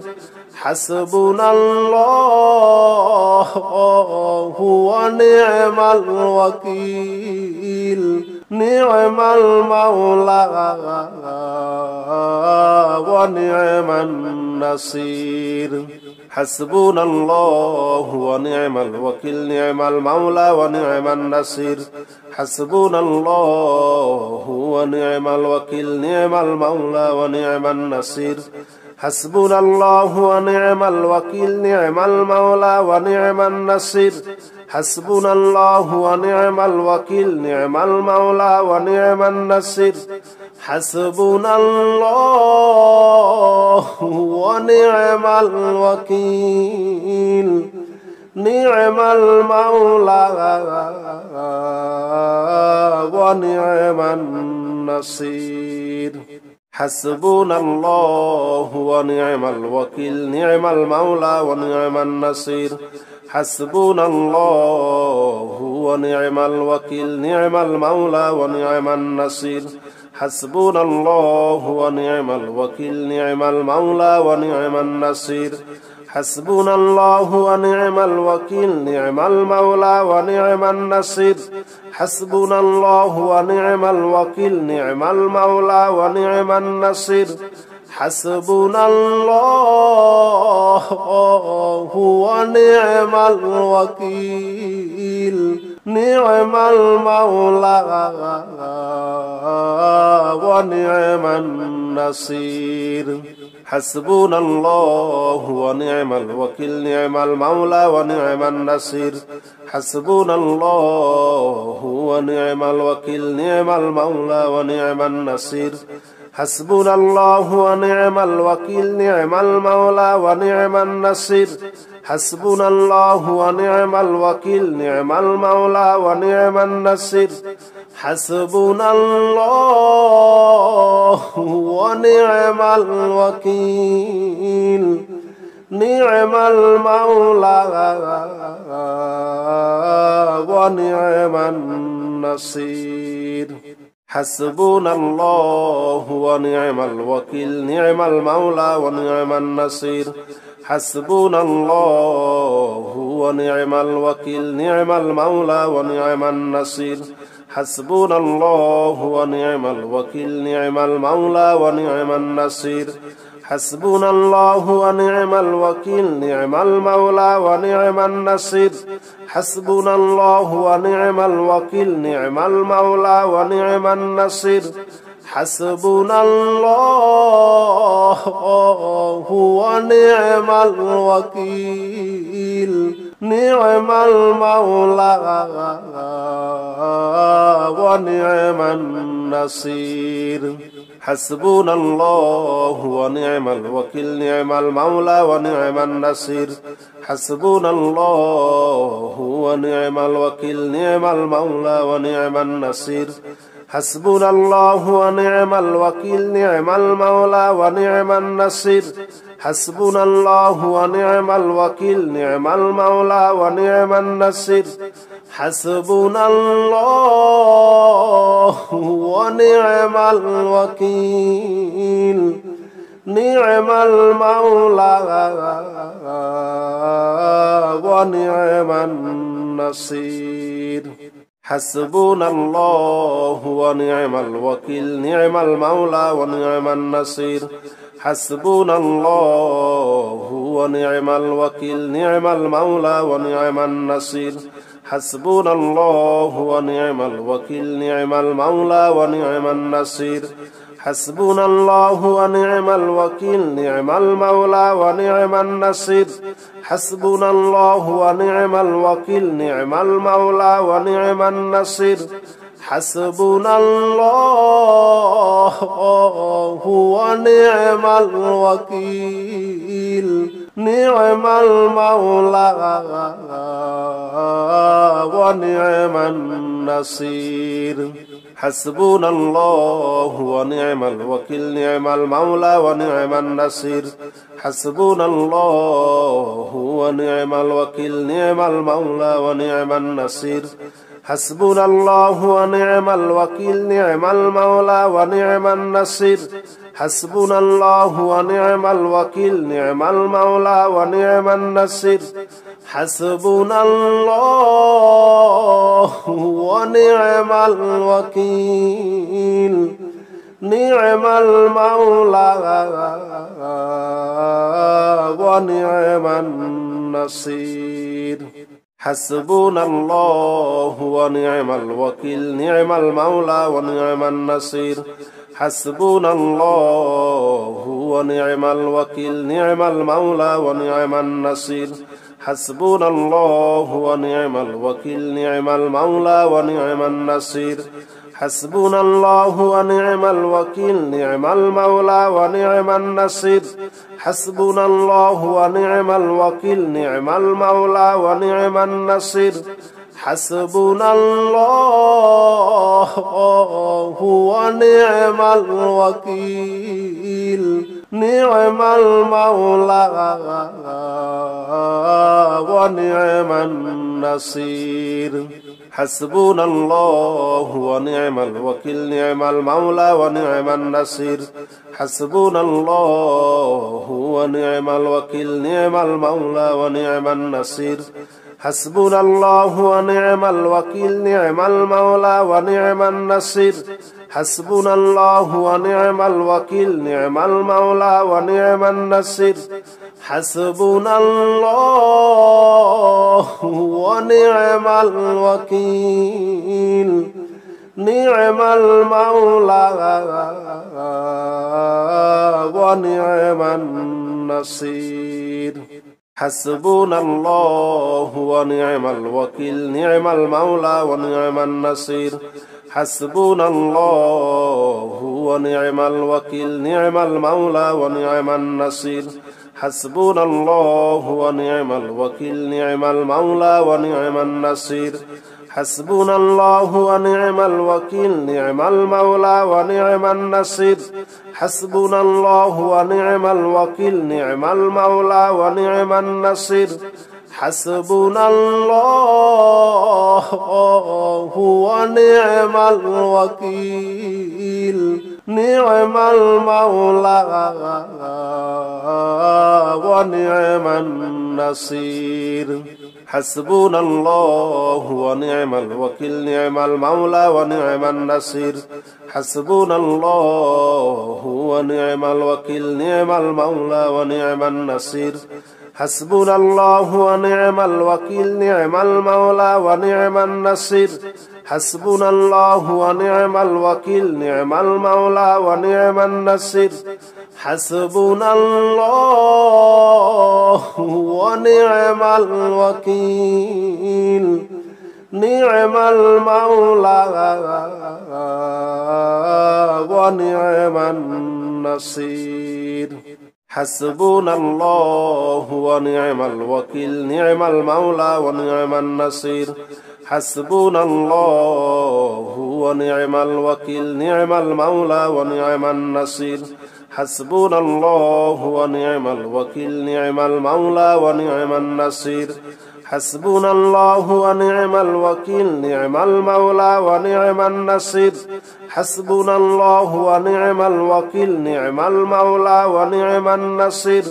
حسبنا الله ونعم الوكيل نعم المولى ونعم النصير حسبنا الله ونعم الوكيل نعم المولى ونعم النصير حسبنا الله ونعم الوكيل نعم المولى ونعم النصير حسبنا الله ونعم الوكيل نعم المولى ونعم النصير حسبنا الله ونعم الوكيل نعم المولى ونعم النصير حسبنا الله ونعم الوكيل نعم المولى ونعم النصير حسبنا الله ونعم الوكيل نعم المولى ونعم النصير حسبنا الله ونعم الوكيل نعم المولى ونعم النصير حسبنا الله ونعم الوكيل نعم المولى ونعم النصير حسبنا الله ونعم الوكيل نعم المولى ونعم النصير حسبنا الله ونعم الوكيل نعم المولى ونعم النصير حسبنا الله ونعم الوكيل نعم المولى ونعم النصير حسبنا الله ونعم الوكيل نعم المولى ونعم النصير حسبنا الله ونعم الوكيل نعم المولى ونعم النصير حسبنا الله ونعم الوكيل نعم المولى ونعم النصير حسبنا الله ونعم الوكيل نعم المولى ونعم النصير حسبنا الله ونعم الوكيل نعم المولى ونعم النصير حسبنا الله ونعم الوكيل نعم المولى ونعم النصير حسبنا الله ونعم الوكيل نعم المولى ونعم النصير حسبنا الله ونعم الوكيل نعم المولى ونعم النصير حسبنا الله ونعم الوكيل نعم المولى ونعم النصير حسبنا الله ونعم الوكيل نعم المولى ونعم النصير حسبنا الله ونعم الوكيل نعم المولى ونعم النصير حسبنا الله ونعم الوكيل نعم المولى ونعم النصير حسبنا الله ونعم الوكيل نعم المولى ونعم النصير حسبنا الله ونعم الوكيل نعم المولى ونعم النصير حسبنا الله ونعم الوكيل نعم المولى ونعم النصير حسبنا الله ونعم الوكيل نعم المولى ونعم النصير حسبنا الله ونعم الوكيل نعم المولى ونعم النصير حسبنا الله ونعم الوكيل نعم المولى ونعم النصير حسبنا الله ونعم الوكيل نعم المولى ونعم النصير حسبنا الله ونعم الوكيل نعم المولى ونعم النصير حسبنا الله ونعم الوكيل نعم المولى ونعم النصير حسبنا الله ونعم الوكيل نعم المولى ونعم النصير حسبنا الله ونعم الوكيل نعم المولى ونعم النصير حسبنا الله ونعم الوكيل نعم المولى ونعم النصير حسبنا الله ونعم الوكيل نعم المولى ونعم النصير حسبنا الله ونعم الوكيل نعم المولى ونعم النصير হাসবুনাল্লাহু ওয়া নি'মাল ওয়াকিল নি'মাল মাওলা ওয়া নি'মান নাসির হাসবুনাল্লাহু ওয়া নি'মাল ওয়াকিল নি'মাল মাওলা ওয়া নি'মান নাসির হাসবুনাল্লাহু ওয়া নি'মাল ওয়াকিল নি'মাল মাওলা ওয়া নি'মান নাসির হাসবুনাল্লাহু ওয়া নি'মাল ওয়াকিল নি'মাল মাওলা ওয়া নি'মান নাসির হাসবুনাল্লাহু ওয়া নি'মাল ওয়াকিল নি'মাল মাওলা ওয়া নি'মান নাসির হাসবুনাল্লাহু ওয়া নি'মাল ওয়াকিল নি'মাল মাওলা ওয়া নি'মান নাসির হাসবুনাল্লাহু ওয়া নি'মাল ওয়াকিল নি'মাল মাওলা ওয়া নি'মান নাসির হাসবুনাল্লাহু ওয়া নি'মাল ওয়াকিল নি'মাল মাওলা ওয়া নি'মান নাসির হাসবুনাল্লাহু ওয়া নি'মাল ওয়াকিল নি'মাল মাওলা ওয়া নি'মান নাসির হাসবুনাল্লাহু ওয়া নি'মাল ওয়াকিল নি'মাল মাওলা ওয়া নি'মান নাসির হাসবুনাল্লাহু ওয়া নি'মাল ওয়াকিল নি'মাল মাওলা ওয়া নি'মান নাসির হাসবুনাল্লাহু ওয়া নি'মাল ওয়াকিল নি'মাল মাওলা ওয়া নি'মান নাসির হাসবুনাল্লাহু ওয়া নি'মাল ওয়াকিল নি'মাল মাওলা ওয়া নি'মান নাসির হাসবুনাল্লাহু ওয়া নি'মাল ওয়াকিল নি'মাল মাওলা ওয়া নি'মান নাসির হাসবুনাল্লাহু ওয়া নি'মাল ওয়াকিল নি'মাল মাওলা ওয়া নি'মান নাসির হাসবুনাল্লাহু ওয়া নি'মাল ওয়াকিল নি'মাল মাওলা ওয়া নি'মান নাসির হাসবুনাল্লাহু ওয়া নি'মাল ওয়াকিল নি'মাল মাওলা ওয়া নি'মান নাসির হাসবুনাল্লাহু ওয়া নি'মাল ওয়াকিল নি'মাল মাওলা ওয়া নি'মান নাসির হাসবুনাল্লাহু ওয়া নি'মাল ওয়াকিল নি'মাল মাওলা ওয়া নি'মান নাসির হাসবুনাল্লাহু ওয়া নি'মাল ওয়াকিল নি'মাল মাওলা ওয়া নি'মান নাসির হাসবুনাল্লাহু ওয়া নি'মাল ওয়াকিল নি'মাল মাওলা ওয়া নি'মান নাসির হাসবুনাল্লাহু ওয়া নি'মাল ওয়াকিল নি'মাল মাওলা ওয়া নি'মান নাসির হাসবুনাল্লাহু ওয়া নি'মাল ওয়াকিল নি'মাল মাওলা ওয়া নি'মান নাসির হাসবুনাল্লাহু ওয়া নি'মাল ওয়াকিল নি'মাল মাওলা ওয়া নি'মান নাসির হাসবুনাল্লাহু ওয়া নি'মাল ওয়াকিল নি'মাল মাওলা ওয়া নি'মান নাসির হাসবুনাল্লাহু ওয়া নি'মাল ওয়াকিল নি'মাল মাওলা ওয়া নি'মান নাসির হাসবুনাল্লাহু ওয়া নি'মাল ওয়াকিল নি'মাল মাওলা ওয়া নি'মান নাসির হাসবুনাল্লাহু ওয়া নি'মাল ওয়াকিল নি'মাল মাওলা ওয়া নি'মান নাসির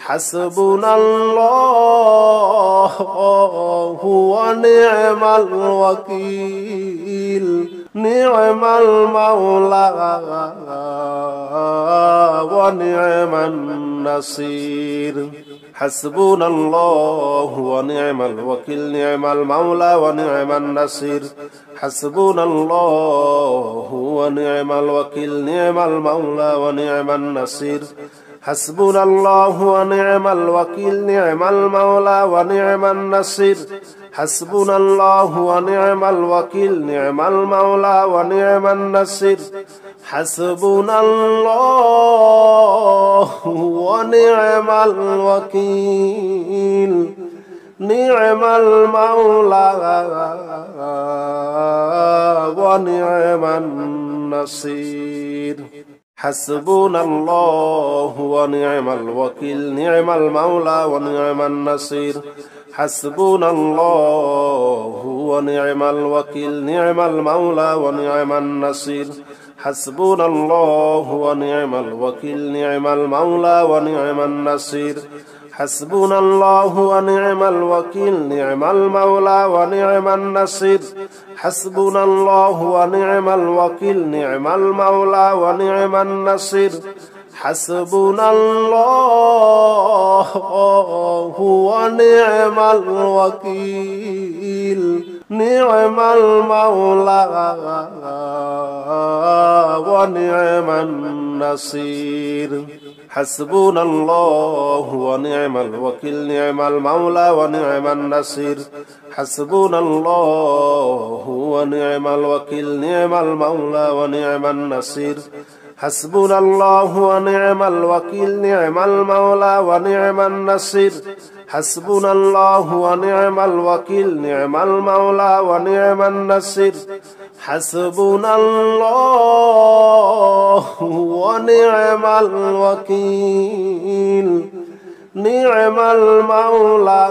হাসবুনাল্লাহু ওয়া নি'মাল ওয়াকিল নি'মাল মাওলা ওয়া নি'মান নাসির হাসবুনাল্লাহু ওয়া নি'মাল ওয়াকিল নি'মাল মাওলা ওয়া নি'মান নাসির হাসবুনাল্লাহু ওয়া নি'মাল ওয়াকিল নি'মাল মাওলা ওয়া নি'মান নাসির হাসবুনাল্লাহু ওয়া নি'মাল ওয়াকিল নি'মাল মাওলা ওয়া নি'মান নাসির হাসবুনাল্লাহু ওয়া নি'মাল ওয়াকিল নি'মাল মাওলা ওয়া নি'মান নাসির হাসবুনাল্লাহু ওয়া নি'মাল ওয়াকিল নি'মাল মাওলা ওয়া নি'মান নাসির হাসবুনাল্লাহু ওয়া নি'মাল ওয়াকিল নি'মাল মাওলা ওয়া নি'মান নাসির হাসবুনাল্লাহু ওয়া নি'মাল ওয়াকিল নি'মাল মাওলা ওয়া নি'মান নাসির হাসবুনাল্লাহু ওয়া নি'মাল ওয়াকিল নি'মাল মাওলা ওয়া নি'মান নাসির حسبنا الله ونعم الوكيل نعم المولى ونعم النصير حسبنا الله ونعم الوكيل نعم المولى ونعم النصير حسبنا الله ونعم الوكيل نعم المولى ونعم النصير حسبنا الله ونعم الوكيل نعم المولى ونعم النصير حسبنا الله ونعم الوكيل نعم المولى ونعم النصير حسبنا الله ونعم الوكيل نعم المولى ونعم النصير حسبنا الله ونعم الوكيل نعم المولى ونعم النصير حسبنا الله ونعم الوكيل نعم المولى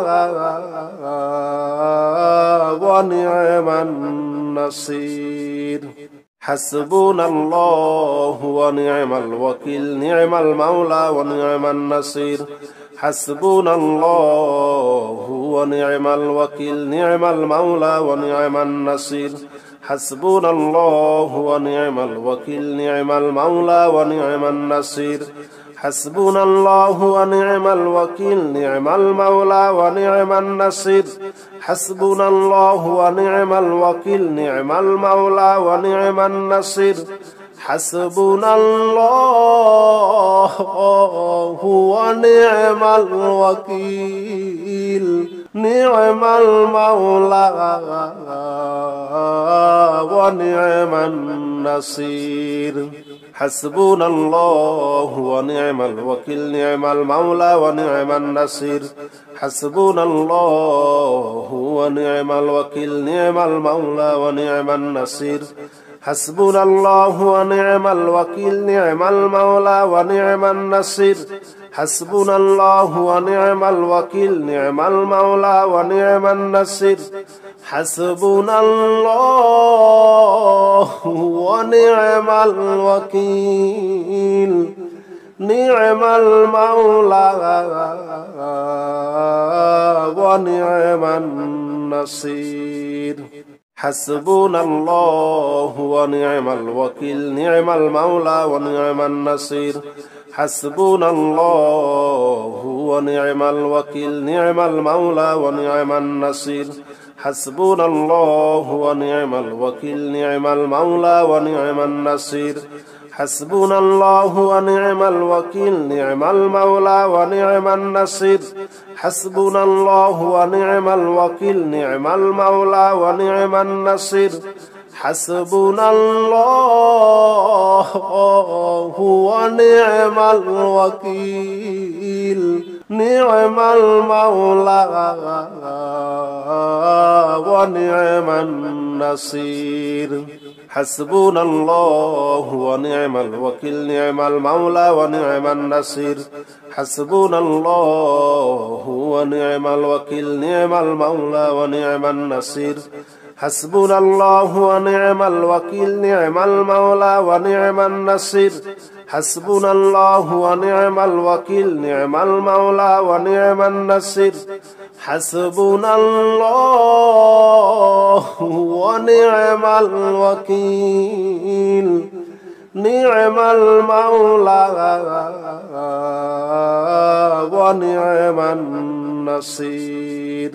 ونعم النصير حسبنا الله ونعم الوكيل نعم المولى ونعم النصير حسبنا الله ونعم الوكيل نعم المولى ونعم النصير حسبنا الله ونعم الوكيل نعم المولى ونعم النصير حسبنا الله ونعم الوكيل نعم المولى ونعم النصير حسبنا الله ونعم الوكيل نعم المولى ونعم النصير حسبنا الله ونعم الوكيل نعم المولى ونعم النصير حسبنا الله ونعم الوكيل نعم المولى ونعم النصير حسبنا الله ونعم الوكيل نعم المولى ونعم النصير حسبنا الله ونعم الوكيل نعم المولى ونعم النصير حسبنا الله ونعم الوكيل نعم المولى ونعم النصير حسبنا الله ونعم الوكيل نعم المولى ونعم النصير حسبنا الله ونعم الوكيل نعم المولى ونعم النصير حسبنا الله ونعم الوكيل نعم المولى ونعم النصير حسبنا الله ونعم الوكيل نعم المولى ونعم النصير حسبنا الله ونعم الوكيل نعم المولى ونعم النصير حسبنا الله ونعم الوكيل نعم المولى ونعم النصير حسبنا الله ونعم الوكيل نعم المولى ونعم النصير حسبنا الله ونعم الوكيل نعم المولى ونعم النصير حسبنا الله ونعم الوكيل نعم المولى ونعم النصير حسبنا الله ونعم الوكيل نعم المولى ونعم النصير حسبنا الله ونعم الوكيل نعم المولى ونعم النصير حسبنا الله ونعم الوكيل نعم المولى ونعم النصير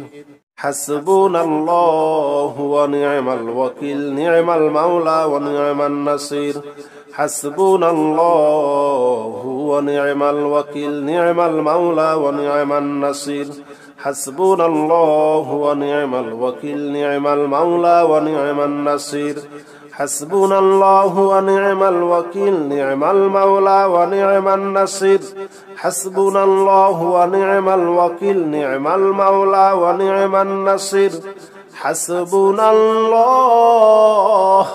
حسبنا الله ونعم الوكيل نعم المولى ونعم النصير حسبنا الله ونعم الوكيل نعم المولى ونعم النصير حسبنا الله ونعم الوكيل نعم المولى ونعم النصير حسبنا الله ونعم الوكيل نعم المولى ونعم النصير حسبنا الله ونعم الوكيل نعم المولى ونعم النصير حسبنا الله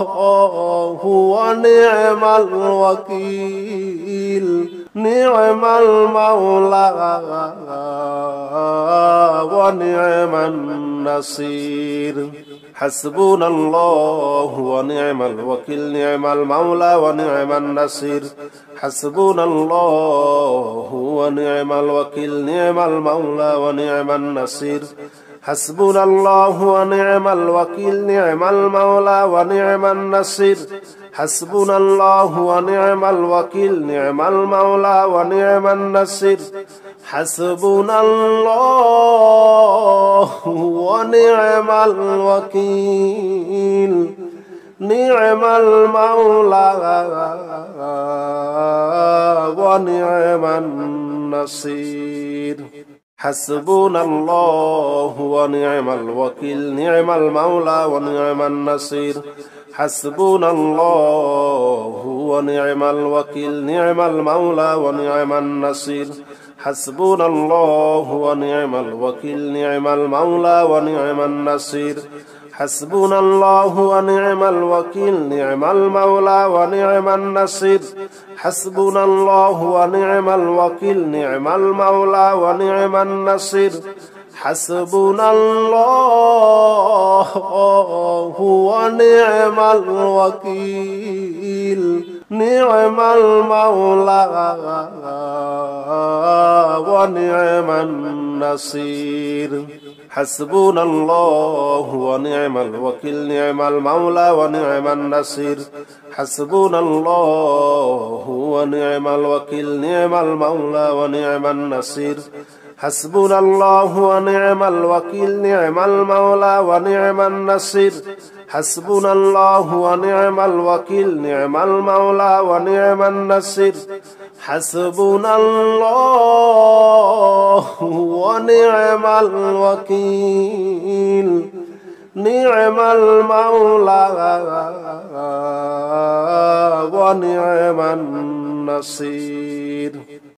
ونعم الوكيل نعم المولى ونعم النصير حسبنا الله ونعم الوكيل نعم المولى ونعم النصير حسبنا الله ونعم الوكيل نعم المولى ونعم النصير حسبنا الله ونعم الوكيل نعم المولى ونعم النصير حسبنا الله ونعم الوكيل نعم المولى ونعم النصير حسبنا الله ونعم الوكيل نعم المولى ونعم النصير حسبنا الله ونعم الوكيل نعم المولى ونعم النصير حسبنا الله ونعم الوكيل نعم المولى ونعم النصير حسبنا الله ونعم الوكيل نعم المولى ونعم النصير حسبنا الله ونعم الوكيل نعم المولى ونعم النصير حسبنا الله ونعم الوكيل نعم المولى ونعم النصير حسبنا الله ونعم الوكيل نعم المولى ونعم النصير حسبنا الله ونعم الوكيل نعم المولى ونعم النصير حسبنا الله ونعم الوكيل نعم المولى ونعم النصير حسبنا الله ونعم الوكيل نعم المولى ونعم النصير حسبنا الله ونعم الوكيل نعم المولى ونعم النصير حسبنا الله ونعم الوكيل نعم المولى ونعم النصير